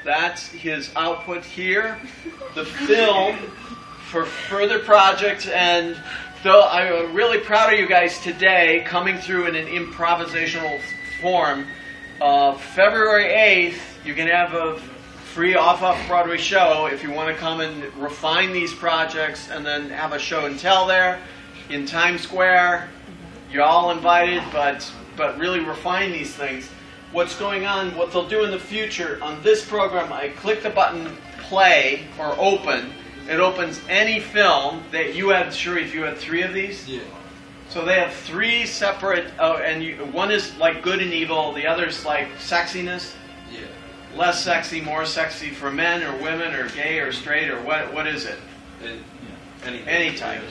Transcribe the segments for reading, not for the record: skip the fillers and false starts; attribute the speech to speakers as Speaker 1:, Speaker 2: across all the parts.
Speaker 1: That's his output here. The film for further projects. And though I'm really proud of you guys today, coming through in an improvisational form. February 8th, you can have a free off-Broadway show if you want to come and refine these projects and then have a show and tell there in Times Square. You're all invited, but really refine these things. What's going on, what they'll do in the future, on this program, I click the button play or open. It opens any film that you had, Sharif, you had 3 of these?
Speaker 2: Yeah.
Speaker 1: So they have 3 separate, one is like good and evil, the other's like sexiness?
Speaker 2: Yeah.
Speaker 1: Less sexy, more sexy for men or women or gay or straight or what is it? Any type.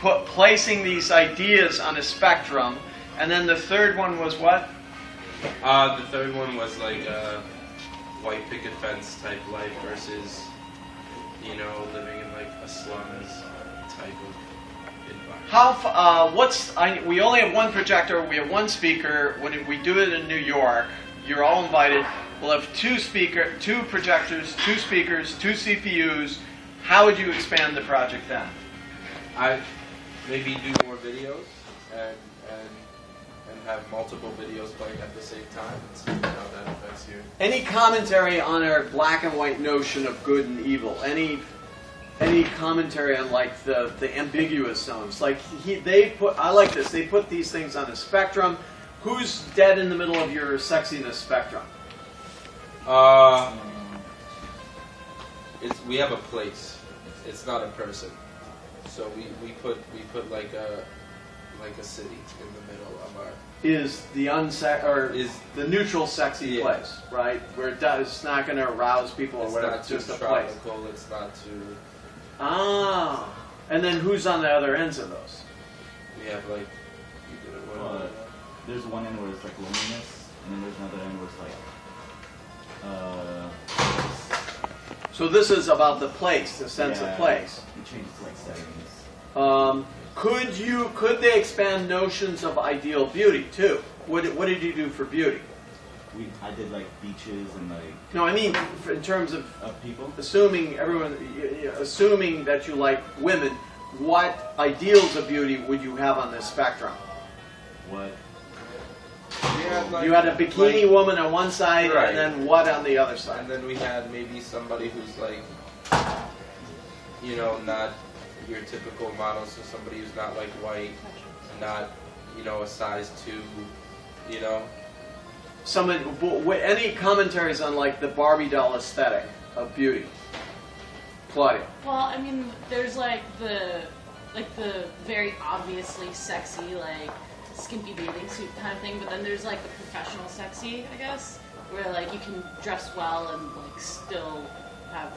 Speaker 1: Placing these ideas on a spectrum. And then the third one was what?
Speaker 2: The third one was like a white picket fence type life versus, living in like a slums type of environment. We only have 1 projector, we have 1 speaker. When we do it in New York, you're all invited. We'll have 2 projectors, 2 speakers, 2 CPUs. How would you expand the project then? I maybe do more videos and have multiple videos playing at the same time and see how that affects you.
Speaker 1: Any commentary on our black and white notion of good and evil? Any commentary on like the ambiguous zones? Like I like this. They put these things on a spectrum. Who's dead in the middle of your sexiness spectrum?
Speaker 2: We have a place. It's not a person. So we put like a city in the middle of our.
Speaker 1: Is the the neutral sexy place, right? Where it's not going to arouse people or whatever. It's just a place.
Speaker 2: It's not too.
Speaker 1: Ah, and then who's on the other ends of those?
Speaker 2: We have like.
Speaker 3: There's one end where it's like loneliness, and then there's another end where it's like.
Speaker 1: So this is about the place, the sense of place.
Speaker 3: It changes to like settings.
Speaker 1: Could they expand notions of ideal beauty too? What did you do for beauty?
Speaker 3: I did like beaches and like.
Speaker 1: No, I mean in terms of
Speaker 3: people.
Speaker 1: Assuming that you like women, what ideals of beauty would you have on this spectrum?
Speaker 3: What?
Speaker 1: You had a bikini woman on one side,
Speaker 2: right.
Speaker 1: And then what on the other side?
Speaker 2: And then we had maybe somebody who's like, not your typical model, so somebody who's not like white, not, a size 2,
Speaker 1: Any commentaries on like the Barbie doll aesthetic of beauty? Claudia.
Speaker 4: Well, I mean, there's like the very obviously sexy, like skimpy bathing suit kind of thing, but then there's like the professional sexy, I guess, where like you can dress well and like still have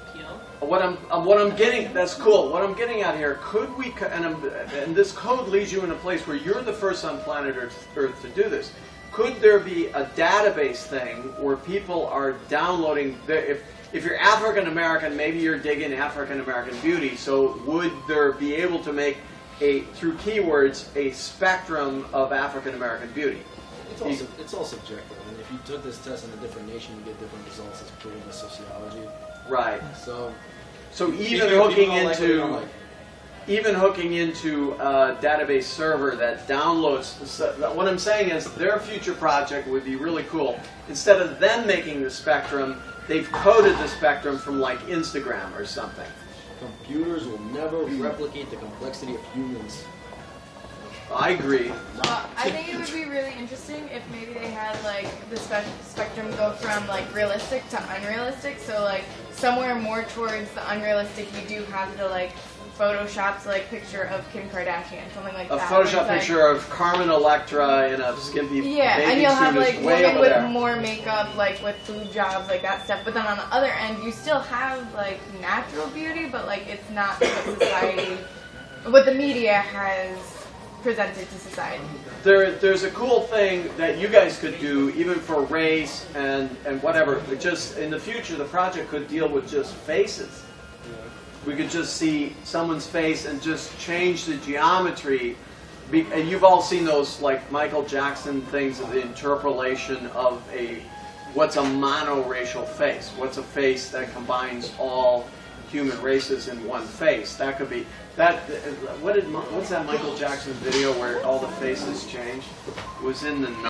Speaker 4: appeal.
Speaker 1: What I'm getting, that's cool. What I'm getting at here, could we, and this code leads you in a place where you're the first on planet Earth to do this. Could there be a database thing where people are downloading, if you're African American, maybe you're digging African American beauty, so would there be able to make through keywords, a spectrum of African American beauty?
Speaker 5: It's all subjective. I mean, if you took this test in a different nation, you get different results. It's proven by sociology.
Speaker 1: Right.
Speaker 5: So
Speaker 1: even hooking into a database server that downloads. What I'm saying is their future project would be really cool. Instead of them making the spectrum, they've coded the spectrum from like Instagram or something.
Speaker 5: Computers will never replicate the complexity of humans.
Speaker 1: I agree.
Speaker 6: I think it would be really interesting if maybe they had like the spectrum go from like realistic to unrealistic. So like somewhere more towards the unrealistic, you do have the like photoshopped like picture of Kim Kardashian, something like that.
Speaker 1: A Photoshop picture of Carmen Electra in a skimpy bathing
Speaker 6: and you'll have
Speaker 1: suit
Speaker 6: like
Speaker 1: is way
Speaker 6: women
Speaker 1: over
Speaker 6: with
Speaker 1: there.
Speaker 6: more makeup, like with food jobs, like that stuff. But then on the other end, you still have like natural beauty, but like it's not what the media has presented to society.
Speaker 1: There's a cool thing that you guys could do, even for race and whatever. Just in the future, the project could deal with just faces. We could just see someone's face and just change the geometry. And you've all seen those like Michael Jackson things of the interpolation of a what's a monoracial face? What's a face that combines all human races in one face? That could be that. What's that Michael Jackson video where all the faces changed? It was in the